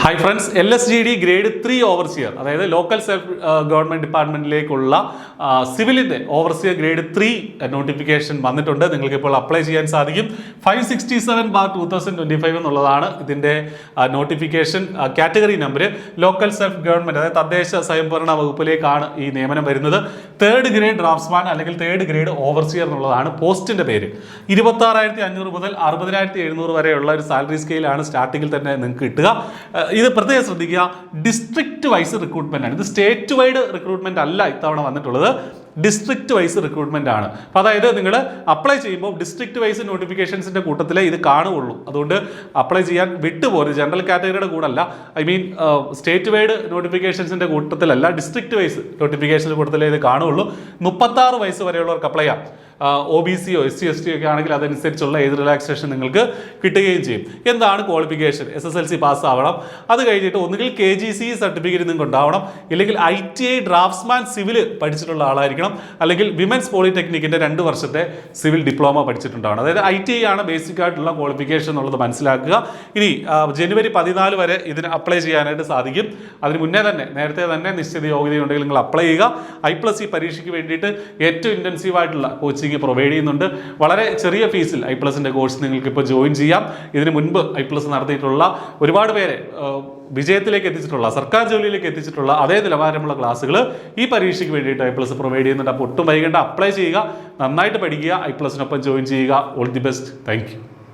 Hi friends, LSGD grade 3 overseer, അതായത് local self government ഡിപ്പാർട്ട്മെന്റിലേക്കുള്ള സിവിലിന്റെ ഓവർസിയർ ഗ്രേഡ് 3 നോട്ടിഫിക്കേഷൻ വന്നിട്ടുണ്ട്. നിങ്ങൾക്ക് ഇപ്പോൾ അപ്ലൈ ചെയ്യാൻ സാധിക്കും. 567/2025 എന്നുള്ളതാണ് ഇതിന്റെ notification. Category number local self government, അതായത് തദ്ദേശ സ്വയംഭരണ വകുപ്പിലേക്കാണ് ഈ നിയമനം വരുന്നത്. 3rd ഗ്രേഡ് ഡ്രാഫ്റ്റ്സ്മാൻ അല്ലെങ്കിൽ 3rd ഗ്രേഡ് ഓവർസിയർ എന്നുള്ളതാണ് പോസ്റ്റിന്റെ പേര്. 26,500 മുതൽ 60,700 വരെയുള്ള ഒരു സാലറി സ്കെയിലാണ് സ്റ്റാർട്ടിങ്ങിൽ തന്നെ നിങ്ങൾക്ക് കിട്ടുക. ഇത് പ്രത്യേകം ശ്രദ്ധിക്കുക, ഡിസ്ട്രിക്ട് വൈസ് റിക്രൂട്ട്മെന്റ് ആണ്. ഇത് സ്റ്റേറ്റ് വൈഡ് റിക്രൂട്ട്മെന്റ് അല്ല ഇത്തവണ വന്നിട്ടുള്ളത്, ഡിസ്ട്രിക്ട് വൈസ് റിക്രൂട്ട്മെന്റ് ആണ്. അപ്പോൾ അതായത് നിങ്ങൾ അപ്ലൈ ചെയ്യുമ്പോൾ ഡിസ്ട്രിക്ട് വൈസ് നോട്ടിഫിക്കേഷൻസിന്റെ കൂട്ടത്തിലേ ഇത് കാണുകയുള്ളൂ. അതുകൊണ്ട് അപ്ലൈ ചെയ്യാൻ വിട്ടുപോകരുത്. ജനറൽ കാറ്റഗറിയുടെ കൂടെ അല്ല, സ്റ്റേറ്റ് വൈഡ് നോട്ടിഫിക്കേഷൻസിന്റെ കൂട്ടത്തിലല്ല, ഡിസ്ട്രിക്ട് വൈസ് നോട്ടിഫിക്കേഷൻ്റെ കൂട്ടത്തിലേ ഇത് കാണുകയുള്ളൂ. 36 വയസ്സ് വരെയുള്ളവർക്ക് അപ്ലൈ ചെയ്യാം. OBC SC ST ഒക്കെ ആണെങ്കിൽ അതനുസരിച്ചുള്ള ഏത് റിലാക്സേഷൻ നിങ്ങൾക്ക് കിട്ടുകയും ചെയ്യും. എന്താണ് ക്വാളിഫിക്കേഷൻ? SSLC പാസ്സാവണം. അത് കഴിഞ്ഞിട്ട് ഒന്നുകിൽ KGC സർട്ടിഫിക്കറ്റ് നിങ്ങൾക്ക് ഉണ്ടാവണം, ഇല്ലെങ്കിൽ ITI ഡ്രാഫ്റ്റ്സ്മാൻ സിവിൽ പഠിച്ചിട്ടുള്ള ആളായിരിക്കണം, അല്ലെങ്കിൽ വിമൻസ് പോളിടെക്നിക്കിന്റെ 2 വർഷത്തെ സിവിൽ ഡിപ്ലോമ പഠിച്ചിട്ടുണ്ടാവണം. അതായത് ITI ആണ് ബേസിക് ആയിട്ടുള്ള ക്വാളിഫിക്കേഷൻ എന്നുള്ളത് മനസ്സിലാക്കുക. ഇനി ജനുവരി 14 വരെ ഇതിന് അപ്ലൈ ചെയ്യാനായിട്ട് സാധിക്കും. അതിന് മുന്നേ തന്നെ നേരത്തെ തന്നെ നിശ്ചിത യോഗ്യതയുണ്ടെങ്കിൽ നിങ്ങൾ അപ്ലൈ ചെയ്യുക. I+C പരീക്ഷയ്ക്ക് വേണ്ടിയിട്ട് ഏറ്റവും ഇൻറ്റൻസീവ് ആയിട്ടുള്ള കോച്ചിങ് പ്രൊവൈഡ് ചെയ്യുന്നുണ്ട്. വളരെ ചെറിയ ഫീസിൽ I+ന്റെ കോഴ്സ് നിങ്ങൾക്ക് ഇപ്പോൾ ജോയിൻ ചെയ്യാം. ഇതിന് മുൻപ് I+ നടത്തിയിട്ടുള്ള ഒരുപാട് പേരെ വിജയത്തിലേക്ക് എത്തിച്ചിട്ടുള്ള, സർക്കാർ ജോലിയിലേക്ക് എത്തിച്ചിട്ടുള്ള അതേ നിലവാരമുള്ള ക്ലാസ്സുകൾ ഈ പരീക്ഷയ്ക്ക് വേണ്ടിയിട്ട് I+ പ്രൊവൈഡ് ചെയ്യുന്നുണ്ട്. അപ്പോൾ ഒട്ടും വൈകേണ്ട, അപ്ലൈ ചെയ്യുക, നന്നായിട്ട് പഠിക്കുക, I+നൊപ്പം ജോയിൻ ചെയ്യുക. All the best. Thank you.